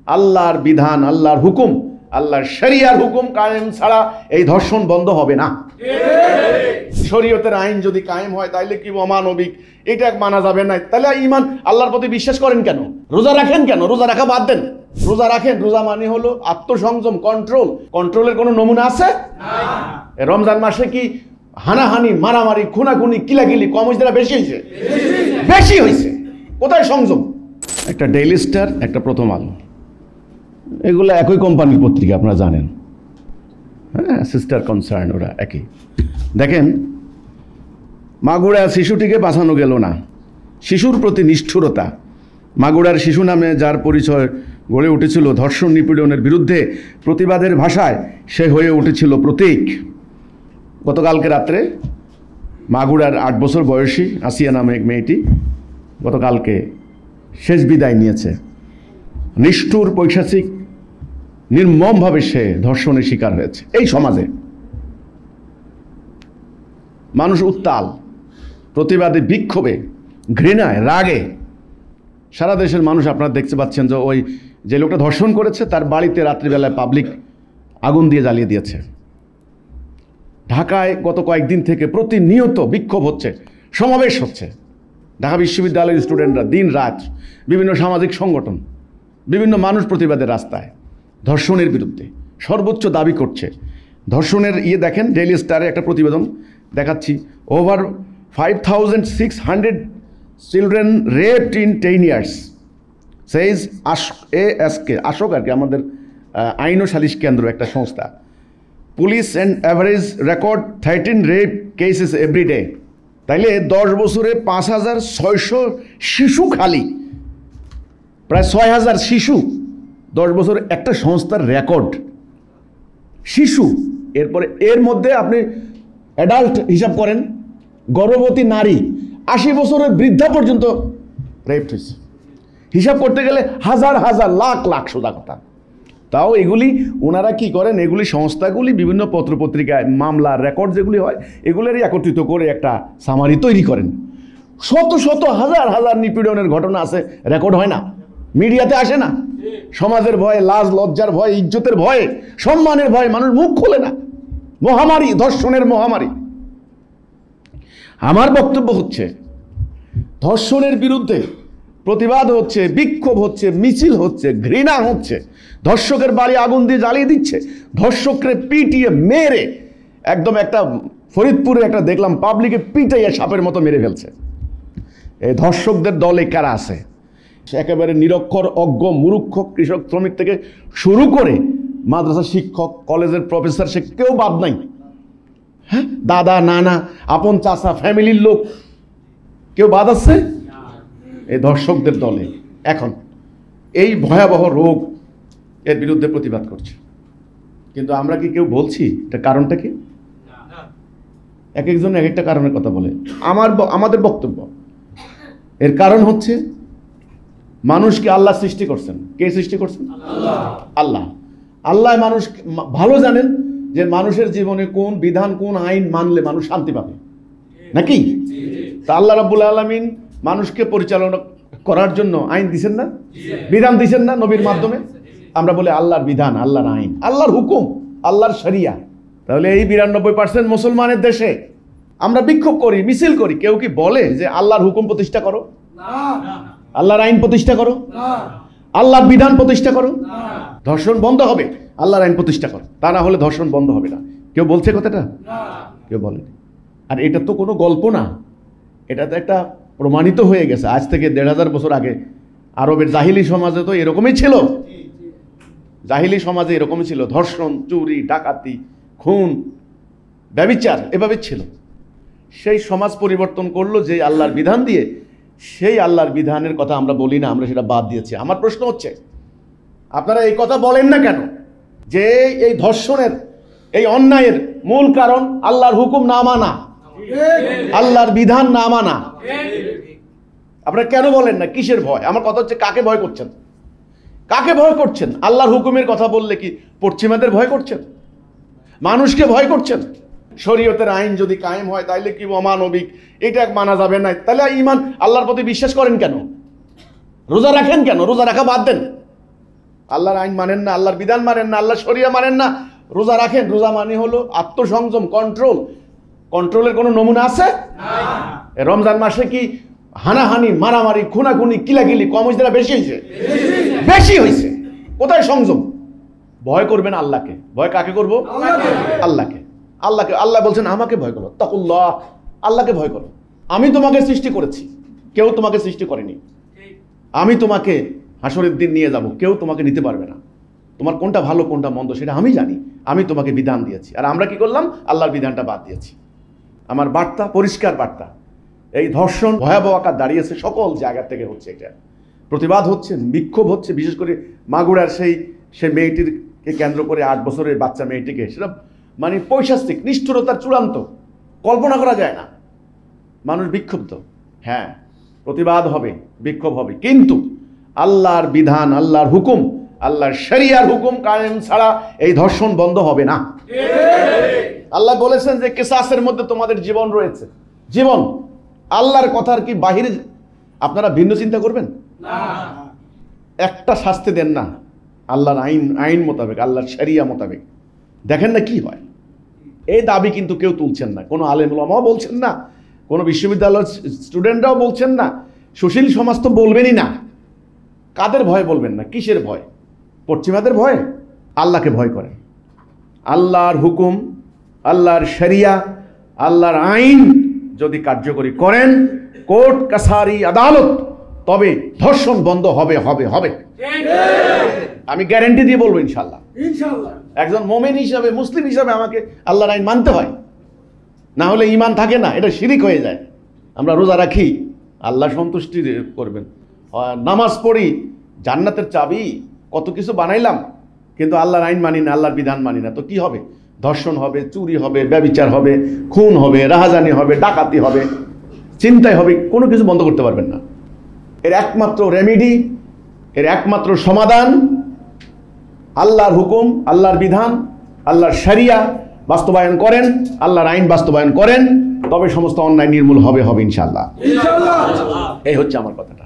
আল্লাহর বিধান, আল্লাহর হুকুম, আল্লাহর শরিয়ার হুকুম কায়েম ছাড়া এই ধর্ষণ বন্ধ হবে না। শরীয়তের আইন যদি কায়েম হয় তাহলে কি অমানবিক, এটা মানা যাবে না। তাহলে ইমান আল্লাহর প্রতি বিশ্বাস করেন কেন? রোজা রাখেন কেন? রোজা রাখা বাদ দেন, রোজা রাখেন। রোজা মানে হলো আত্মসংযম, কন্ট্রোল। কন্ট্রোলের কোনো নমুনা আছে? রমজান মাসে কি হানাহানি, মারামারি, খুনাখুনি, কিলাকিলি কম হয়েছে না বেশি হয়েছে? বেশি হয়েছে। কোথায় সংযম? একটা ডেইলি স্টার, একটা প্রথম আলো, এগুলো একই কোম্পানির পত্রিকা, আপনারা জানেন। হ্যাঁ, সিস্টার কনসার্ন, ওরা একই। দেখেন, মাগুরা শিশুটিকে বাঁচানো গেল না, শিশুর প্রতি নিষ্ঠুরতা। মাগুরার শিশু নামে যার পরিচয় গড়ে উঠেছিল ধর্ষণ নিপীড়নের বিরুদ্ধে প্রতিবাদের ভাষায়, সে হয়ে উঠেছিল প্রতীক। গতকালকে রাত্রে মাগুরার 8 বছর বয়সী আসিয়া নামে এক মেয়েটি গতকালকে শেষ বিদায় নিয়েছে। নিষ্ঠুর, পৈশাচিক, নির্মমভাবে সে ধর্ষণের শিকার হয়েছে। এই সমাজে মানুষ উত্তাল, প্রতিবাদে, বিক্ষোভে, ঘৃণায়, রাগে। সারা দেশের মানুষ আপনারা দেখতে পাচ্ছেন যে ওই যে লোকটা ধর্ষণ করেছে তার বাড়িতে রাত্রিবেলায় পাবলিক আগুন দিয়ে জ্বালিয়ে দিয়েছে। ঢাকায় গত কয়েকদিন থেকে প্রতিনিয়ত বিক্ষোভ হচ্ছে, সমাবেশ হচ্ছে। ঢাকা বিশ্ববিদ্যালয়ের স্টুডেন্টরা দিন রাত, বিভিন্ন সামাজিক সংগঠন, বিভিন্ন মানুষ প্রতিবাদের রাস্তায় ধর্ষণের বিরুদ্ধে সর্বোচ্চ দাবি করছে। ধর্ষণের দেখেন, ডেইলি স্টারে একটা প্রতিবেদন দেখাচ্ছি। Over 5600 children raped in 10 years, says ASK, আশোক আর কি, আমাদের আইন ও সালিশ কেন্দ্র একটা সংস্থা। Police and average record 13 rape cases everyday. তাইলে 10 বছরে 5600 শিশু, খালি প্রায় 6000 শিশু 10 বছর একটা সংস্থার রেকর্ড। শিশু, এরপরে এর মধ্যে আপনি অ্যাডাল্ট হিসাব করেন, গর্ভবতী নারী, 80 বছরের বৃদ্ধা পর্যন্ত রেপ হয়েছে। হিসাব করতে গেলে হাজার হাজার, লাখ লাখ, সোজা কথা। তাও এগুলি ওনারা কি করেন, এগুলি সংস্থাগুলি বিভিন্ন পত্রপত্রিকায় মামলার রেকর্ড যেগুলি হয় এগুলোরই একত্রিত করে একটা সামারি তৈরি করেন। শত শত, হাজার হাজার নিপীড়নের ঘটনা আছে, রেকর্ড হয় না, মিডিয়াতে আসে না। সমাজের ভয়ে, লাজ লজ্জার ভয়ে, ইজ্জতের ভয়ে, সম্মানের ভয়ে মানুষ মুখ খোলে না। মহামারী, ধর্ষণের মহামারী। আমার বক্তব্য হচ্ছে, ধর্ষণের বিরুদ্ধে প্রতিবাদ হচ্ছে, বিক্ষোভ হচ্ছে, মিছিল হচ্ছে, ঘৃণা হচ্ছে। ধর্ষকের বাড়ি আগুন দিয়ে জ্বালিয়ে দিচ্ছে, ধর্ষককে পিটিয়ে মেরে একদম, একটা ফরিদপুরে একটা দেখলাম পাবলিকে পিটাইয়া সাপের মতো মেরে ফেলছে। এই ধর্ষকদের দলে কারা আছে? একেবারে নিরক্ষর, অজ্ঞ, মূর্খ, কৃষক, শ্রমিক থেকে শুরু করে মাদ্রাসার শিক্ষক, কলেজের প্রফেসর, সে কেউ বাদ নাই। হ্যাঁ, দাদা, নানা, আপন চাচা, ফ্যামিলির লোক, কেউ বাদ আছে এই ধর্ষকদের দলে। এখন এই ভয়াবহ রোগ, এর বিরুদ্ধে প্রতিবাদ করছে, কিন্তু আমরা কি কেউ বলছি এটা কারণটা কি? এক একজন এক একটা কারণের কথা বলে। আমাদের বক্তব্য, এর কারণ হচ্ছে মানুষকে আল্লাহ সৃষ্টি করছেন। কে সৃষ্টি করছেন? আল্লাহ। আল্লাহ মানুষ ভালো জানেন যে মানুষের জীবনে কোন বিধান, কোন আইন মানলে মানুষ শান্তি পাবে, নাকি? তা আল্লাহ রাব্বুল আলামিন মানুষকে পরিচালনা করার জন্য আইন দিছেন না, বিধান দিছেন না নবীর মাধ্যমে। আমরা বলি আল্লাহর বিধান, আল্লাহর আইন, আল্লাহর হুকুম, আল্লাহর শরিয়া। তাহলে এই 92% মুসলমানের দেশে আমরা বিক্ষোভ করি, মিছিল করি, কেউ কি বলে যে আল্লাহর হুকুম প্রতিষ্ঠা করো, আল্লাহর আইন প্রতিষ্ঠা করো, আল্লাহর বিধান প্রতিষ্ঠা করো, ধর্ষণ বন্ধ হবে, আল্লাহর আইন প্রতিষ্ঠা করো, তা না হলে ধর্ষণ বন্ধ হবে না? কেউ বলছে কথাটা? কেউ বলেনি। আর এটা তো কোনো গল্প না, এটা তো একটা প্রমাণিত হয়ে গেছে। আজ থেকে 1500 বছর আগে আরবের জাহিলি সমাজে তো এরকমই ছিল। জাহিলি সমাজে এরকমই ছিল, ধর্ষণ, চুরি, ডাকাতি, খুন, ব্যভিচার, এভাবে ছিল। সেই সমাজ পরিবর্তন করলো যে আল্লাহর বিধান দিয়ে। সেই আল্লাহর বিধানের কথা আমরা বলি না, আমরা সেটা বাদ দিয়েছি। আমার প্রশ্ন হচ্ছে, আপনারা এই কথা বলেন না কেন যে এই ধর্ষণের, এই অন্যায়ের মূল কারণ আল্লাহর হুকুম না মানা, আল্লাহর বিধান না মানা? আপনারা কেন বলেন না? কিসের ভয়? আমার কথা হচ্ছে, কাকে ভয় করছেন? কাকে ভয় করছেন? আল্লাহর হুকুমের কথা বললে কি পশ্চিমাদের ভয় করছেন? মানুষকে ভয় করছেন? শরীয়তের আইন যদি কায়েম হয় তাইলে কি অমানবিক, এটা মানা যাবে না। তাহলে ইমান আল্লাহর প্রতি বিশ্বাস করেন কেন? রোজা রাখেন কেন? রোজা রাখা বাদ দেন, আল্লাহর আইন মানেন না, আল্লাহর বিধান মানেন না, আল্লাহর শরিয়া মানেন না, রোজা রাখেন। রোজা মানে হলো আত্মসংযম, কন্ট্রোল। কন্ট্রোলের কোনো নমুনা আছে? রমজান মাসে কি হানাহানি, মারামারি, খুনাখুনি, কিলাকিলি কম হয়েছে না বেশি হয়েছে? বেশি হয়েছে। কোথায় সংযম? ভয় করবেন আল্লাহকে। ভয় কাকে করব? আল্লাহকে। আল্লাহকে। আল্লাহ বলছেন আমাকে ভয় করো, তাকুল্লাহ, আল্লাহকে ভয় করো। আমি তোমাকে সৃষ্টি করেছি, কেউ তোমাকে সৃষ্টি করেনি। আমি তোমাকে হাসরের দিন নিয়ে যাব, কেউ তোমাকে নিতে পারবে না। তোমার কোনটা ভালো কোনটা মন্দ সেটা আমি জানি। আমি তোমাকে বিধান দিয়েছি, আর আমরা কি করলাম? আল্লাহর বিধানটা বাদ দিয়েছি। আমার বার্তা পরিষ্কার বার্তা। এই ধর্ষণ ভয়াবহ আকার দাঁড়িয়েছে, সকল জায়গা থেকে হচ্ছে, এটা প্রতিবাদ হচ্ছে, বিক্ষোভ হচ্ছে। বিশেষ করে মাগুরার সেই মেয়েটিকে কেন্দ্র করে, 8 বছরের বাচ্চা মেয়েটিকে, সেটা মানে পৈশাচিক নিষ্ঠুরতার চূড়ান্ত, কল্পনা করা যায় না। মানুষ বিক্ষুব্ধ, হ্যাঁ, প্রতিবাদ হবে, বিক্ষোভ হবে, কিন্তু আল্লাহর বিধান, আল্লাহর হুকুম, আল্লাহর শরিয়ার হুকুম কায়েম ছাড়া এই ধর্ষণ বন্ধ হবে না। আল্লাহ বলেছেন যে কিসাসের মধ্যে তোমাদের জীবন রয়েছে। জীবন আল্লাহর কথার কি বাহিরে আপনারা ভিন্ন চিন্তা করবেন? না, একটা শাস্তি দেন না আল্লাহর আইন মোতাবেক, আল্লাহর শরিয়া মোতাবেক। দেখেন না কি হয়। এই দাবি কিন্তু কেউ তুলছেন না, কোনো আলেম ওলামাও বলছেন না, কোনো বিশ্ববিদ্যালয়ের স্টুডেন্টরাও বলছেন না, সুশীল সমাজ তো বলবেনই না। কাদের ভয় বলবেন না? কিসের ভয়? পশ্চিমাদের ভয়? আল্লাহকে ভয় করেন। আল্লাহর হুকুম, আল্লাহর শরিয়া, আল্লাহর আইন যদি কার্যকরী করেন, কোর্ট কাছারি আদালত, তবে ধর্ষণ বন্ধ হবে হবে হবে। আমি গ্যারান্টি দিয়ে বলবো ইনশাল্লাহ। একজন মোমেন হিসাবে, মুসলিম হিসাবে আমাকে আল্লাহর আইন মানতে হয়, না হলে ঈমান থাকে না, এটা শিরিক হয়ে যায়। আমরা রোজা রাখি, আল্লাহ সন্তুষ্টি করবেন। নামাজ পড়ি, জান্নাতের চাবি, কত কিছু বানাইলাম, কিন্তু আল্লাহর আইন মানি না, আল্লাহর বিধান মানি না, তো কি হবে? ধর্ষণ হবে, চুরি হবে, ব্যভিচার হবে, খুন হবে, রাহাজানি হবে, ডাকাতি হবে, চিন্তাই হবে। কোনো কিছু বন্ধ করতে পারবেন না। এর একমাত্র রেমেডি, এর একমাত্র সমাধান আল্লাহর হুকুম, আল্লাহর বিধান, আল্লাহর শরিয়া বাস্তবায়ন করেন, আল্লাহর আইন বাস্তবায়ন করেন, তবে সমস্ত অন্যায় নির্মূল হবে হবে ইনশাআল্লাহ। এই হচ্ছে আমার কথাটা।